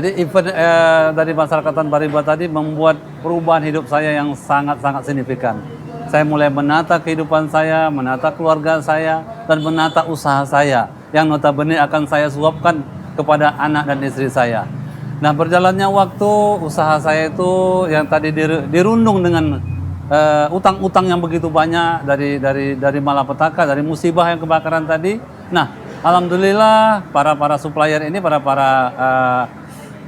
Jadi event dari masyarakat Tanpa Riba tadi membuat perubahan hidup saya yang sangat-sangat signifikan. Saya mulai menata kehidupan saya, menata keluarga saya, dan menata usaha saya yang notabene akan saya suapkan kepada anak dan istri saya. Nah, berjalannya waktu, usaha saya itu yang tadi dirundung dengan utang-utang yang begitu banyak dari malapetaka, dari musibah yang kebakaran tadi. Nah, alhamdulillah para supplier ini, para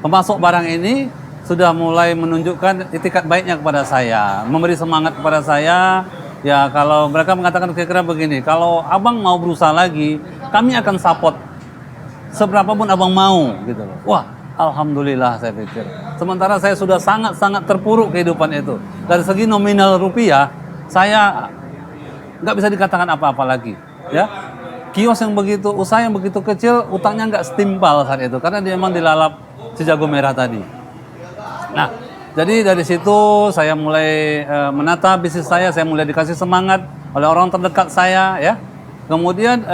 pemasok barang ini sudah mulai menunjukkan itikat baiknya kepada saya, memberi semangat kepada saya. Ya, kalau mereka mengatakan kira-kira begini, kalau abang mau berusaha lagi, kami akan support seberapapun abang mau, gitu loh. Wah, alhamdulillah saya pikir. Sementara saya sudah sangat-sangat terpuruk kehidupan itu. Dari segi nominal rupiah, saya nggak bisa dikatakan apa-apa lagi, ya. Kios yang begitu, usaha yang begitu kecil, utangnya nggak setimpal saat itu, karena dia memang dilalap si jago merah tadi. Nah, jadi dari situ saya mulai menata bisnis saya mulai dikasih semangat oleh orang terdekat saya, ya. Kemudian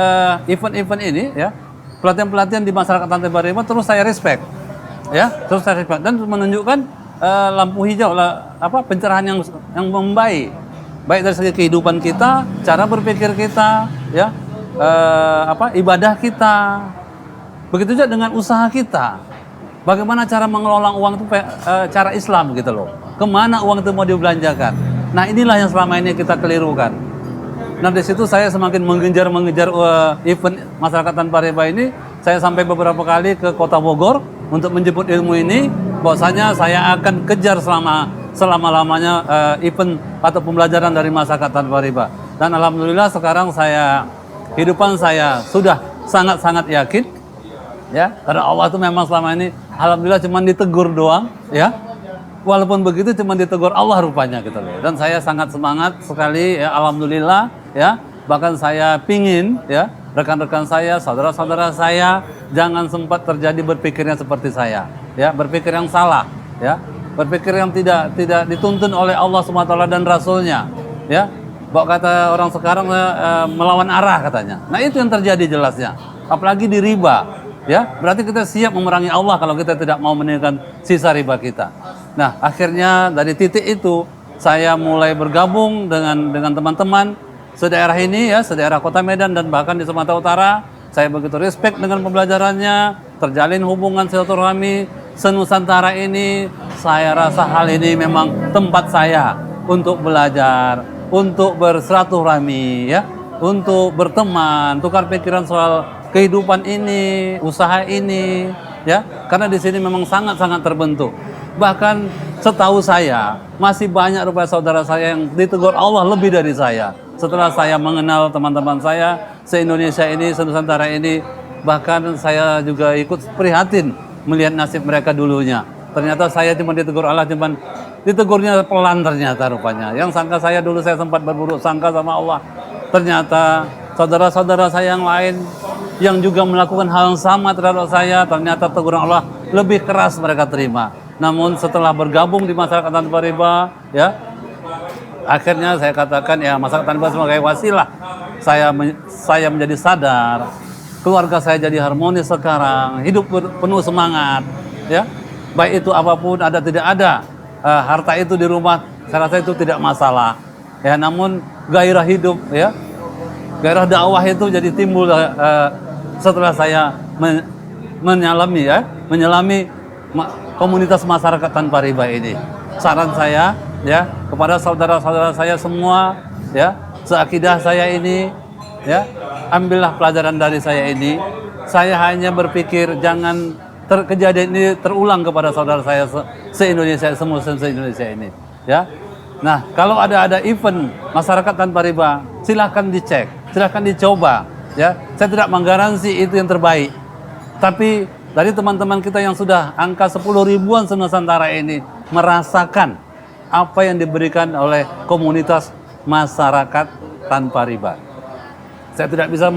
event-event ini, ya, pelatihan-pelatihan di masyarakat Tanpa Riba terus saya respect, ya, terus saya respect dan menunjukkan lampu hijau, pencerahan yang membaik, baik dari segi kehidupan kita, cara berpikir kita, ya, ibadah kita, begitu juga dengan usaha kita. Bagaimana cara mengelola uang itu cara Islam, gitu loh. Kemana uang itu mau dibelanjakan? Nah, inilah yang selama ini kita kelirukan. Nah, di situ saya semakin mengejar event masyarakat Tanpa Riba ini. Saya sampai beberapa kali ke Kota Bogor untuk menjemput ilmu ini. Bahwasanya saya akan kejar selama-lamanya event atau pembelajaran dari masyarakat Tanpa Riba. Dan alhamdulillah sekarang kehidupan saya sudah sangat-sangat yakin, ya, karena Allah itu memang selama ini alhamdulillah cuma ditegur doang, ya. Walaupun begitu cuma ditegur Allah rupanya, gitu loh. Dan saya sangat semangat sekali, ya, alhamdulillah, ya. Bahkan saya pingin, ya, rekan-rekan saya, saudara-saudara saya jangan sempat terjadi berpikirnya seperti saya, ya, berpikir yang salah, ya, berpikir yang tidak dituntun oleh Allah SWT dan Rasulnya, ya. Bawa kata orang sekarang melawan arah katanya. Nah, itu yang terjadi jelasnya. Apalagi di riba, ya, berarti kita siap memerangi Allah kalau kita tidak mau meninggalkan sisa riba kita. Nah, akhirnya dari titik itu saya mulai bergabung dengan teman-teman sedaerah ini, ya, sedaerah Kota Medan dan bahkan di Sumatera Utara. Saya begitu respect dengan pembelajarannya, terjalin hubungan silaturahmi senusantara ini. Saya rasa hal ini memang tempat saya untuk belajar, untuk bersilaturahmi, ya, untuk berteman, tukar pikiran soal kehidupan ini, usaha ini, ya, karena di sini memang sangat-sangat terbentuk. Bahkan setahu saya masih banyak rupanya saudara saya yang ditegur Allah lebih dari saya. Setelah saya mengenal teman-teman saya se-Indonesia ini, se-Nusantara ini, bahkan saya juga ikut prihatin melihat nasib mereka dulunya. Ternyata saya cuma ditegur Allah, cuma ditegurnya pelan ternyata rupanya. Yang sangka saya dulu saya sempat berburuk sangka sama Allah. Ternyata saudara-saudara saya yang lain yang juga melakukan hal yang sama terhadap saya, ternyata teguran Allah lebih keras mereka terima. Namun setelah bergabung di masyarakat Tanpa Riba, ya, akhirnya saya katakan, ya, masyarakat Tanpa Riba sebagai wasilah saya menjadi sadar, keluarga saya jadi harmonis sekarang, hidup penuh semangat, ya. Baik itu apapun ada tidak ada, harta itu di rumah saya rasa itu tidak masalah, ya. Namun gairah hidup, ya, gairah dakwah itu jadi timbul setelah saya menyelami komunitas masyarakat Tanpa Riba ini. Saran saya, ya, kepada saudara-saudara saya semua, ya, seakidah saya ini, ya, ambillah pelajaran dari saya ini. Saya hanya berpikir jangan kejadian ini terulang kepada saudara saya se-Indonesia, se-Muslim se-Indonesia ini, ya. Nah, kalau ada event masyarakat Tanpa Riba, silahkan dicek, silahkan dicoba, ya. Saya tidak menggaransi itu yang terbaik, tapi dari teman-teman kita yang sudah angka 10 ribuan se-Nusantara ini merasakan apa yang diberikan oleh komunitas masyarakat Tanpa Riba. Saya tidak bisa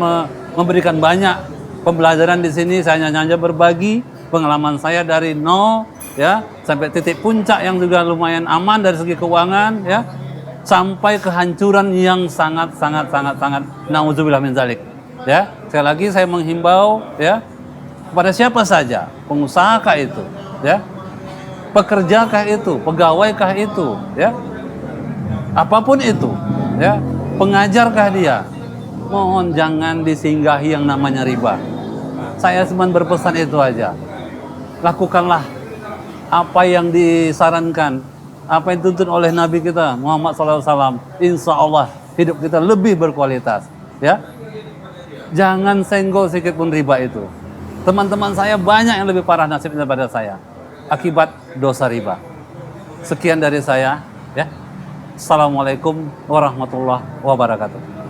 memberikan banyak pembelajaran di sini, saya hanya berbagi pengalaman saya dari nol, ya, sampai titik puncak yang juga lumayan aman dari segi keuangan, ya, sampai kehancuran yang sangat naudzubillah min dzalik, ya. Sekali lagi saya menghimbau, ya, kepada siapa saja pengusaha itu, Ya, pekerjakah itu, pegawai-kah itu, ya, apapun itu, ya, pengajarkah dia, mohon jangan disinggahi yang namanya riba. Saya cuma berpesan itu aja. Lakukanlah apa yang disarankan, apa yang dituntut oleh Nabi kita Muhammad SAW. Insya Allah hidup kita lebih berkualitas. Ya, jangan senggol sedikit pun riba itu. Teman-teman saya banyak yang lebih parah nasibnya daripada saya akibat dosa riba. Sekian dari saya. Ya, Assalamualaikum warahmatullahi wabarakatuh.